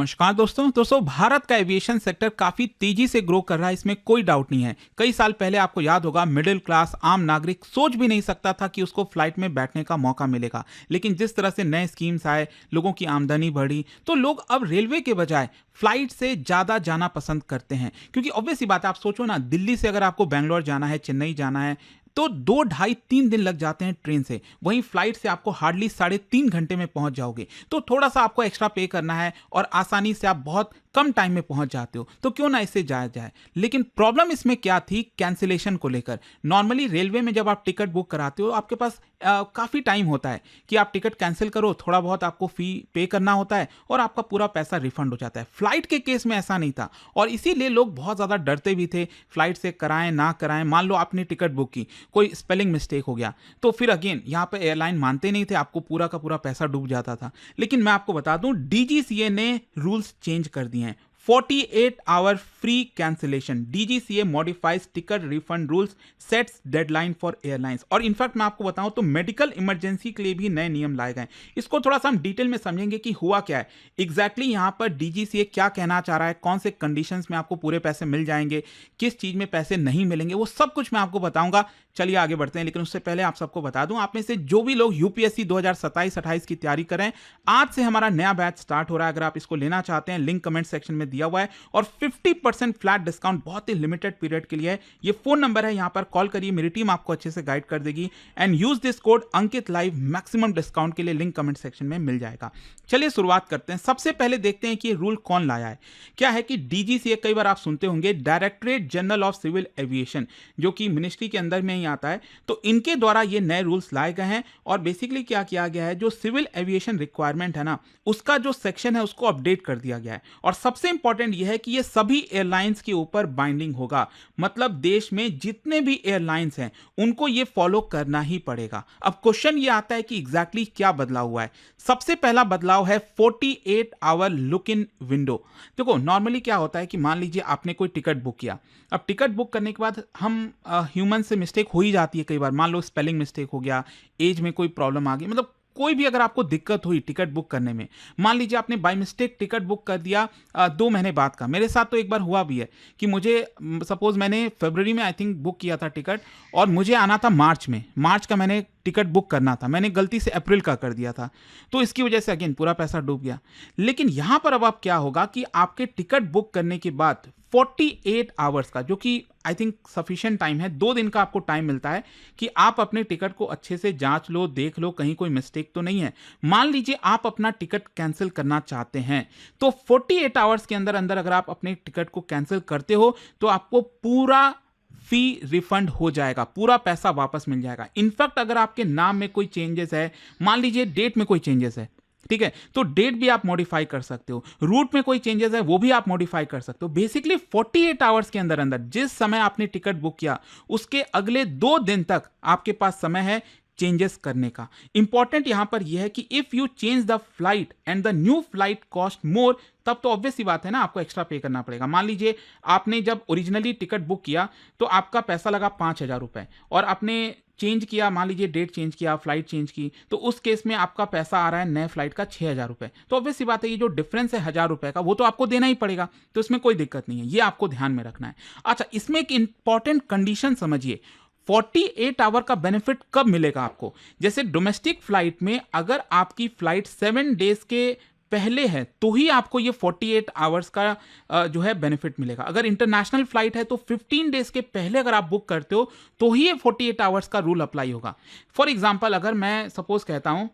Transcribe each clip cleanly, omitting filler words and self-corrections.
नमस्कार दोस्तों भारत का एविएशन सेक्टर काफी तेजी से ग्रो कर रहा है, इसमें कोई डाउट नहीं है। कई साल पहले आपको याद होगा मिडिल क्लास आम नागरिक सोच भी नहीं सकता था कि उसको फ्लाइट में बैठने का मौका मिलेगा, लेकिन जिस तरह से नए स्कीम्स आए, लोगों की आमदनी बढ़ी, तो लोग अब रेलवे के बजाय फ्लाइट से ज्यादा जाना पसंद करते हैं। क्योंकि ऑब्वियस सी बात है, आप सोचो ना, दिल्ली से अगर आपको बैंगलोर जाना है, चेन्नई जाना है, तो 2 ढाई 3 दिन लग जाते हैं ट्रेन से। वहीं फ्लाइट से आपको हार्डली 3.5 घंटे में पहुंच जाओगे। तो थोड़ा सा आपको एक्स्ट्रा पे करना है और आसानी से आप बहुत कम टाइम में पहुंच जाते हो, तो क्यों ना इससे जाया जाए। लेकिन प्रॉब्लम इसमें क्या थी, कैंसिलेशन को लेकर। नॉर्मली रेलवे में जब आप टिकट बुक कराते हो, आपके पास काफ़ी टाइम होता है कि आप टिकट कैंसिल करो, थोड़ा बहुत आपको फी पे करना होता है और आपका पूरा पैसा रिफंड हो जाता है। फ्लाइट के केस में ऐसा नहीं था और इसीलिए लोग बहुत ज़्यादा डरते भी थे फ्लाइट से कराएं ना कराएं। मान लो आपने टिकट बुक की, कोई स्पेलिंग मिस्टेक हो गया, तो फिर अगेन यहाँ पे एयरलाइन मानते नहीं थे, आपको पूरा का पूरा पैसा डूब जाता था। लेकिन मैं आपको बता दूं, डीजीसीए ने रूल्स चेंज कर दिए हैं। 48 hour free cancellation, DGCA modifies ticket refund rules, sets deadline for airlines. और इनफैक्ट मैं आपको बताऊं तो मेडिकल इमरजेंसी के लिए भी नए नियम लाए गए। इसको थोड़ा सा हम डिटेल में समझेंगे कि हुआ क्या है एग्जैक्टली यहां पर डीजीसीए क्या कहना चाह रहा है, कौन से कंडीशंस में आपको पूरे पैसे मिल जाएंगे, किस चीज में पैसे नहीं मिलेंगे, वो सब कुछ मैं आपको बताऊंगा। चलिए आगे बढ़ते हैं, लेकिन उससे पहले आप सबको बता दूं, आप में से जो भी लोग यूपीएससी 2027-28 की तैयारी करें, आज से हमारा नया बैच स्टार्ट हो रहा है। अगर आप इसको लेना चाहते हैं, लिंक कमेंट सेक्शन में दिया हुआ है और 50% फ्लैट डिस्काउंट बहुत ही लिमिटेड पीरियड के लिए है। ये फोन नंबर है, यहां पर कॉल करिए, मेरी टीम आपको अच्छे से गाइड कर देगी। And use this code Ankit live, maximum discount के लिए लिंक कमेंट सेक्शन में मिल जाएगा। चलिए शुरुआत करते हैं। सबसे पहले देखते हैं कि ये रूल कौन लाया है। क्या है कि डीजीसीए, कई बार आप सुनते होंगे, directorate general of civil aviation, जो कि मिनिस्ट्री के अंदर में ही आता है, तो इनके द्वारा ये नए रूल्स लाए गए हैं। और बेसिकली क्या किया गया है, जो सिविल एविएशन रिक्वायरमेंट है ना, उसका जो सेक्शन है उसको अपडेट कर दिया गया है। और सबसे इंपॉर्टेंट यह है कि ये सभी एयरलाइंस के ऊपर बाइंडिंग होगा, मतलब देश में जितने भी एयरलाइंस हैं उनको ये फॉलो करना ही पड़ेगा। अब क्वेश्चन ये आता है कि एग्जैक्टली क्या बदलाव हुआ है। सबसे पहला बदलाव है 48 आवर लुक इन विंडो। देखो नॉर्मली क्या होता है कि मान लीजिए आपने कोई टिकट बुक किया, अब टिकट बुक करने के बाद हम ह्यूमन से मिस्टेक हो ही जाती है कई बार। मान लो स्पेलिंग मिस्टेक हो गया, एज में कोई प्रॉब्लम आ गई, मतलब कोई भी अगर आपको दिक्कत हुई टिकट बुक करने में, मान लीजिए आपने बाय मिस्टेक टिकट बुक कर दिया 2 महीने बाद का। मेरे साथ तो एक बार हुआ भी है कि मुझे सपोज मैंने फरवरी में आई थिंक बुक किया था टिकट और मुझे आना था मार्च का मैंने टिकट बुक करना था, मैंने गलती से अप्रैल का कर दिया था, तो इसकी वजह से अगेन पूरा पैसा डूब गया। लेकिन यहां पर अब क्या होगा कि आपके टिकट बुक करने के बाद 48 आवर्स का, जो कि आई थिंक सफिशिएंट टाइम है, 2 दिन का आपको टाइम मिलता है कि आप अपने टिकट को अच्छे से जांच लो, देख लो कहीं कोई मिस्टेक तो नहीं है। मान लीजिए आप अपना टिकट कैंसिल करना चाहते हैं, तो 48 आवर्स के अंदर अंदर अगर आप अपने टिकट को कैंसिल करते हो तो आपको पूरा फी रिफंड हो जाएगा, पूरा पैसा वापस मिल जाएगा। इनफैक्ट अगर आपके नाम में कोई चेंजेस है, मान लीजिए डेट में कोई चेंजेस है, ठीक है, तो डेट भी आप मॉडिफाई कर सकते हो, रूट में कोई चेंजेस है वो भी आप मॉडिफाई कर सकते हो। बेसिकली 48 आवर्स के अंदर अंदर जिस समय आपने टिकट बुक किया उसके अगले 2 दिन तक आपके पास समय है चेंजेस करने का। इंपॉर्टेंट यहां पर यह है कि if you change the flight and the new flight cost more, तब तो ऑब्वियस सी बात है ना, आपको एक्स्ट्रा पे करना पड़ेगा। मान लीजिए आपने जब ओरिजिनली टिकट बुक किया तो आपका पैसा लगा 5,000 रुपए और आपने चेंज किया, मान लीजिए डेट चेंज किया, फ्लाइट चेंज की, तो उस केस में आपका पैसा आ रहा है नए फ्लाइट का 6,000 रुपए। तो ऑब्वियस सी बात है, ये जो डिफरेंस है 1,000 रुपए का, वो तो आपको देना ही पड़ेगा, तो इसमें कोई दिक्कत नहीं है, ये आपको ध्यान में रखना है। अच्छा, इसमें एक इंपॉर्टेंट कंडीशन समझिए, 48 आवर का बेनिफिट कब मिलेगा आपको। जैसे डोमेस्टिक फ्लाइट में अगर आपकी फ्लाइट 7 डेज के पहले है तो ही आपको ये 48 आवर्स का जो है बेनिफिट मिलेगा। अगर इंटरनेशनल फ्लाइट है तो 15 डेज के पहले अगर आप बुक करते हो तो ही ये 48 आवर्स का रूल अप्लाई होगा। फॉर एग्जांपल अगर मैं सपोज कहता हूं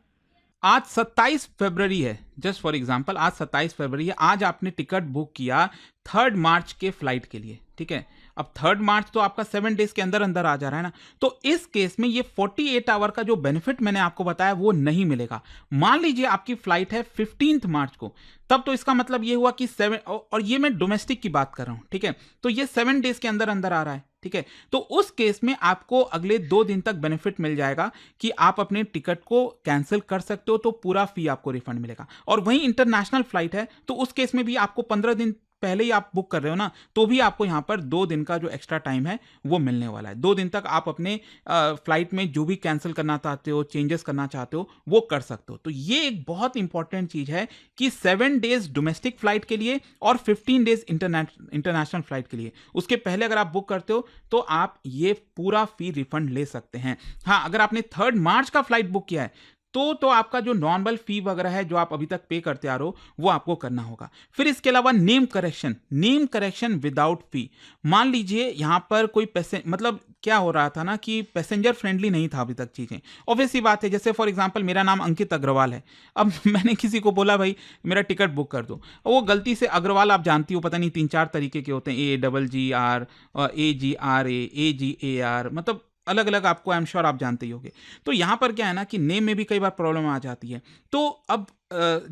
आज 27 फरवरी है, जस्ट फॉर एग्जांपल आज 27 फरवरी है, आज आपने टिकट बुक किया 3 मार्च के फ्लाइट के लिए, ठीक है। अब 3 मार्च तो आपका 7 डेज के अंदर अंदर आ जा रहा है ना, तो इस केस में ये 48 आवर का जो बेनिफिट मैंने आपको बताया वो नहीं मिलेगा। मान लीजिए आपकी फ्लाइट है 15 मार्च को, तब तो इसका मतलब ये हुआ कि 7, और ये मैं डोमेस्टिक की बात कर रहा हूं, ठीक है, तो ये 7 डेज के अंदर अंदर आ रहा है, ठीक है। तो उस केस में आपको अगले 2 दिन तक बेनिफिट मिल जाएगा कि आप अपने टिकट को कैंसिल कर सकते हो, तो पूरा फी आपको रिफंड मिलेगा। और वहीं इंटरनेशनल फ्लाइट है तो उस केस में भी आपको 15 दिन पहले ही आप बुक कर रहे हो ना, तो भी आपको यहाँ पर 2 दिन का जो एक्स्ट्रा टाइम है वो मिलने वाला है। 2 दिन तक आप अपने फ्लाइट में जो भी कैंसिल करना चाहते हो, चेंजेस करना चाहते हो, वो कर सकते हो। तो ये एक बहुत इंपॉर्टेंट चीज़ है कि 7 डेज़ डोमेस्टिक फ्लाइट के लिए और 15 डेज़ इंटरनेशनल फ्लाइट के लिए। उसके पहले अगर आप बुक करते हो तो आप ये पूरा फी रिफंड ले सकते हैं। हाँ, अगर आपने 3 मार्च का फ्लाइट बुक किया है तो आपका जो नॉर्मल फी वगैरह है जो आप अभी तक पे करते आ रहे हो वो आपको करना होगा। फिर इसके अलावा नेम करेक्शन विदाउट फी। मान लीजिए यहाँ पर कोई पैसे मतलब क्या हो रहा था ना कि पैसेंजर फ्रेंडली नहीं था अभी तक चीज़ें। ऑब्वियस सी बात है, जैसे फॉर एग्जांपल मेरा नाम अंकित अग्रवाल है। अब मैंने किसी को बोला भाई मेरा टिकट बुक कर दो, वो गलती से अग्रवाल आप जानती हो पता नहीं 3-4 तरीके के होते हैं, AGGR, AGRA, AGAR, मतलब अलग अलग आपको आई एम श्योर आप जानते ही होंगे। तो यहाँ पर क्या है ना कि नेम में भी कई बार प्रॉब्लम आ जाती है। तो अब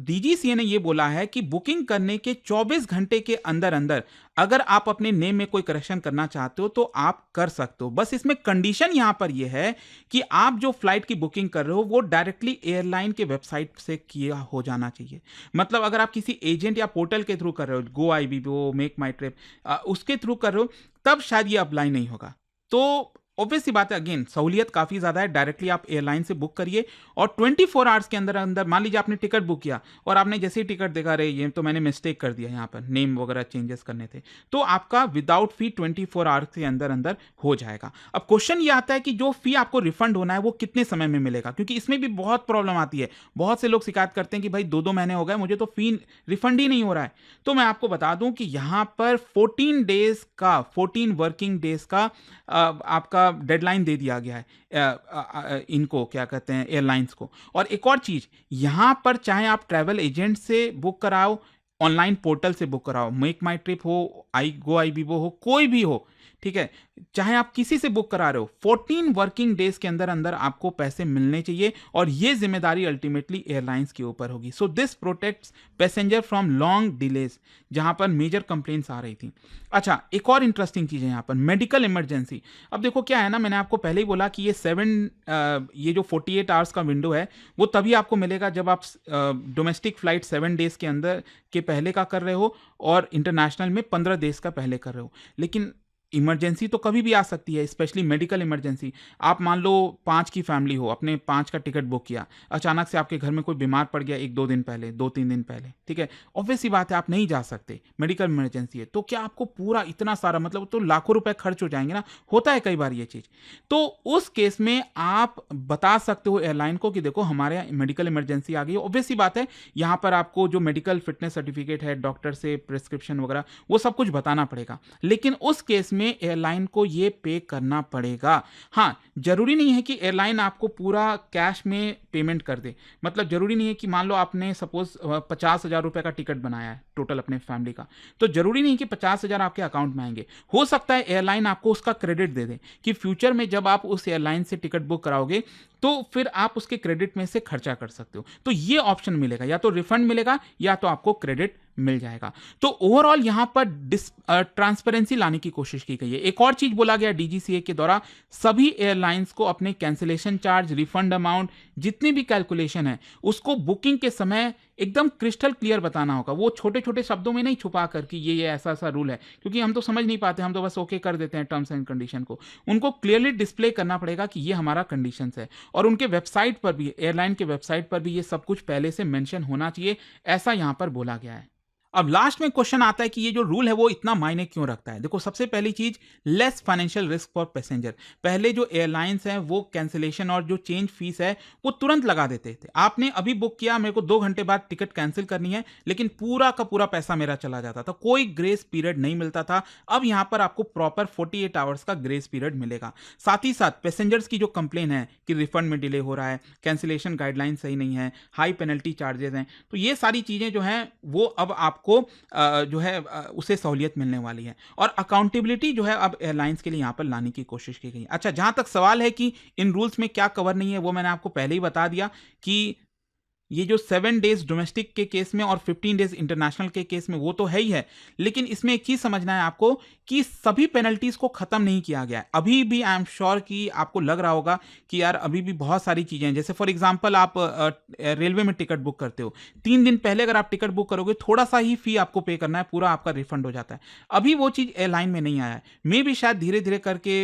DGCA ने ये बोला है कि बुकिंग करने के 24 घंटे के अंदर अंदर अगर आप अपने नेम में कोई करेक्शन करना चाहते हो तो आप कर सकते हो। बस इसमें कंडीशन यहाँ पर ये है कि आप जो फ्लाइट की बुकिंग कर रहे हो वो डायरेक्टली एयरलाइन के वेबसाइट से किया हो जाना चाहिए। मतलब अगर आप किसी एजेंट या पोर्टल के थ्रू कर रहे हो, GoIBO, मेक माई ट्रिप, उसके थ्रू कर रहे हो, तब शायद ये अप्लाई नहीं होगा। तो ऑब्वियस सी बात है, अगेन सहूलियत काफ़ी ज़्यादा है, डायरेक्टली आप एयरलाइन से बुक करिए और 24 आवर्स के अंदर अंदर मान लीजिए आपने टिकट बुक किया और आपने जैसे ही टिकट देखा, रहे ये तो मैंने मिस्टेक कर दिया, यहाँ पर नेम वगैरह चेंजेस करने थे, तो आपका विदाउट फी 24 आवर्स के अंदर अंदर हो जाएगा। अब क्वेश्चन ये आता है कि जो फी आपको रिफंड होना है वो कितने समय में मिलेगा, क्योंकि इसमें भी बहुत प्रॉब्लम आती है। बहुत से लोग शिकायत करते हैं कि भाई 2-2 महीने हो गए मुझे तो फी रिफंड ही नहीं हो रहा है। तो मैं आपको बता दूं कि यहाँ पर 14 वर्किंग डेज का आपका डेडलाइन दे दिया गया है इनको क्या कहते हैं एयरलाइंस को। और एक और चीज़ यहाँ पर, चाहे आप ट्रैवल एजेंट से बुक कराओ, ऑनलाइन पोर्टल से बुक कराओ, मेक माई ट्रिप हो, GoIBO हो, कोई भी हो, ठीक है, चाहे आप किसी से बुक करा रहे हो, 14 वर्किंग डेज के अंदर अंदर आपको पैसे मिलने चाहिए और ये जिम्मेदारी अल्टीमेटली एयरलाइंस के ऊपर होगी। So this protects passenger from long delays, जहां पर मेजर कंप्लेंट्स आ रही थी। अच्छा, एक और इंटरेस्टिंग चीज़ है यहाँ पर, मेडिकल इमरजेंसी। अब देखो क्या है ना, मैंने आपको पहले ही बोला कि ये जो 48 आवर्स का विंडो है वो तभी आपको मिलेगा जब आप डोमेस्टिक फ्लाइट 7 डेज के अंदर के पहले का कर रहे हो और इंटरनेशनल में 15 डेज का पहले कर रहे हो। लेकिन इमरजेंसी तो कभी भी आ सकती है, स्पेशली मेडिकल इमरजेंसी। आप मान लो 5 की फैमिली हो, आपने 5 का टिकट बुक किया, अचानक से आपके घर में कोई बीमार पड़ गया 1-2 दिन पहले, 2-3 दिन पहले, ठीक है, ऑब्वियस सी बात है आप नहीं जा सकते, मेडिकल इमरजेंसी है। तो क्या आपको पूरा इतना सारा, मतलब तो लाखों रुपए खर्च हो जाएंगे ना, होता है कई बार ये चीज़। तो उस केस में आप बता सकते हो एयरलाइन को कि देखो हमारे यहाँ मेडिकल इमरजेंसी आ गई है। ऑब्वियस सी बात है, यहाँ पर आपको जो मेडिकल फिटनेस सर्टिफिकेट है, डॉक्टर से प्रिस्क्रिप्शन वगैरह, वो सब कुछ बताना पड़ेगा। लेकिन उस केस में एयरलाइन को ये पे करना पड़ेगा। हाँ, जरूरी नहीं है कि एयरलाइन आपको पूरा कैश में पेमेंट कर दे। मतलब जरूरी नहीं है कि मान लो आपने सपोज 50,000 रुपए का टिकट बनाया है टोटल अपने फैमिली का, तो जरूरी नहीं कि 50,000 आपके अकाउंट में आएंगे। हो सकता है एयरलाइन आपको उसका क्रेडिट दे दे कि फ्यूचर में जब आप उस एयरलाइन से टिकट बुक कराओगे तो फिर आप उसके क्रेडिट में से खर्चा कर सकते हो। तो ये ऑप्शन मिलेगा, या तो रिफंड मिलेगा या तो आपको क्रेडिट मिल जाएगा। तो ओवरऑल यहां पर ट्रांसपेरेंसी लाने की कोशिश की गई है। एक और चीज बोला गया DGCA के द्वारा, सभी एयरलाइंस को अपने कैंसिलेशन चार्ज, रिफंड अमाउंट, जितनी भी कैलकुलेशन है उसको बुकिंग के समय एकदम क्रिस्टल क्लियर बताना होगा। वो छोटे छोटे शब्दों में नहीं छुपा कर कि ये ऐसा ऐसा रूल है, क्योंकि हम तो समझ नहीं पाते, हम तो बस ओके कर देते हैं टर्म्स एंड कंडीशन को। उनको क्लियरली डिस्प्ले करना पड़ेगा कि ये हमारा कंडीशंस है, और उनके वेबसाइट पर भी, एयरलाइन के वेबसाइट पर भी ये सब कुछ पहले से मेंशन होना चाहिए, ऐसा यहां पर बोला गया है। अब लास्ट में क्वेश्चन आता है कि ये जो रूल है वो इतना मायने क्यों रखता है। देखो, सबसे पहली चीज, less financial risk for passenger. पहले जो एयरलाइंस हैं वो कैंसिलेशन और जो चेंज फीस है वो तुरंत लगा देते थे। आपने अभी बुक किया, मेरे को 2 घंटे बाद टिकट कैंसिल करनी है, लेकिन पूरा का पूरा पैसा मेरा चला जाता था, कोई ग्रेस पीरियड नहीं मिलता था। अब यहां पर आपको प्रॉपर 48 आवर्स का ग्रेस पीरियड मिलेगा। साथ ही साथ पैसेंजर्स की जो कंप्लेन है कि रिफंड में डिले हो रहा है, कैंसिलेशन गाइडलाइन सही नहीं है, हाई पेनल्टी चार्जेस हैं, तो ये सारी चीजें जो हैं वो अब आपको जो है उसे सहूलियत मिलने वाली है। और अकाउंटेबिलिटी जो है अब एयरलाइंस के लिए यहां पर लाने की कोशिश की गई है। अच्छा, जहां तक सवाल है कि इन रूल्स में क्या कवर नहीं है, वो मैंने आपको पहले ही बता दिया कि ये जो 7 डेज डोमेस्टिक के केस में और 15 डेज इंटरनेशनल के केस में वो तो है ही है, लेकिन इसमें एक चीज समझना है आपको कि सभी पेनल्टीज को खत्म नहीं किया गया है। अभी भी आई एम श्योर कि आपको लग रहा होगा कि यार अभी भी बहुत सारी चीजें हैं। जैसे फॉर एग्जांपल आप रेलवे में टिकट बुक करते हो, 3 दिन पहले अगर आप टिकट बुक करोगे थोड़ा सा ही फी आपको पे करना है, पूरा आपका रिफंड हो जाता है। अभी वो चीज एयरलाइन में नहीं आया है, मे भी शायद धीरे धीरे करके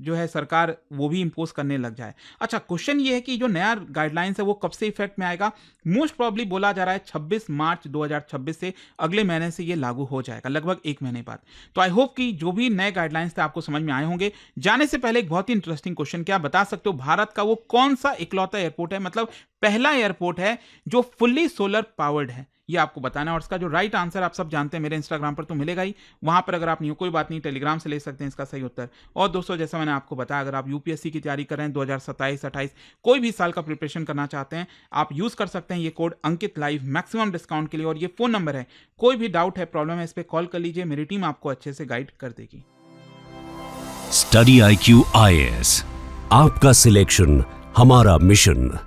जो है सरकार वो भी इंपोज करने लग जाए। अच्छा, क्वेश्चन ये है कि जो नया गाइडलाइंस है वो कब से इफेक्ट में आएगा। मोस्ट प्रॉब्ली बोला जा रहा है 26 मार्च 2026 से, अगले महीने से ये लागू हो जाएगा, लगभग 1 महीने बाद। तो आई होप कि जो भी नए गाइडलाइंस थे आपको समझ में आए होंगे। जाने से पहले एक बहुत ही इंटरेस्टिंग क्वेश्चन, क्या बता सकते हो भारत का वो कौन सा इकलौता एयरपोर्ट है, मतलब पहला एयरपोर्ट है जो फुल्ली सोलर पावर्ड है, ये आपको बताना है। और इसका जो राइट आंसर आप सब जानते हैं, मेरे इंस्टाग्राम पर तो मिलेगा ही, वहां पर अगर आप नहीं हो कोई बात नहीं, टेलीग्राम से ले सकते हैं इसका सही उत्तर। और दोस्तों, जैसा मैंने आपको बताया, अगर आप यूपीएससी की तैयारी कर रहे हैं 2027-28 कोई भी साल का प्रिपरेशन करना चाहते हैं, आप यूज कर सकते हैं ये कोड अंकित लाइव मैक्सिमम डिस्काउंट के लिए। और ये फोन नंबर है, कोई भी डाउट है, प्रॉब्लम है, इस पर कॉल कर लीजिए, मेरी टीम आपको अच्छे से गाइड कर देगी। स्टडी IQ IAS, आपका सिलेक्शन हमारा मिशन।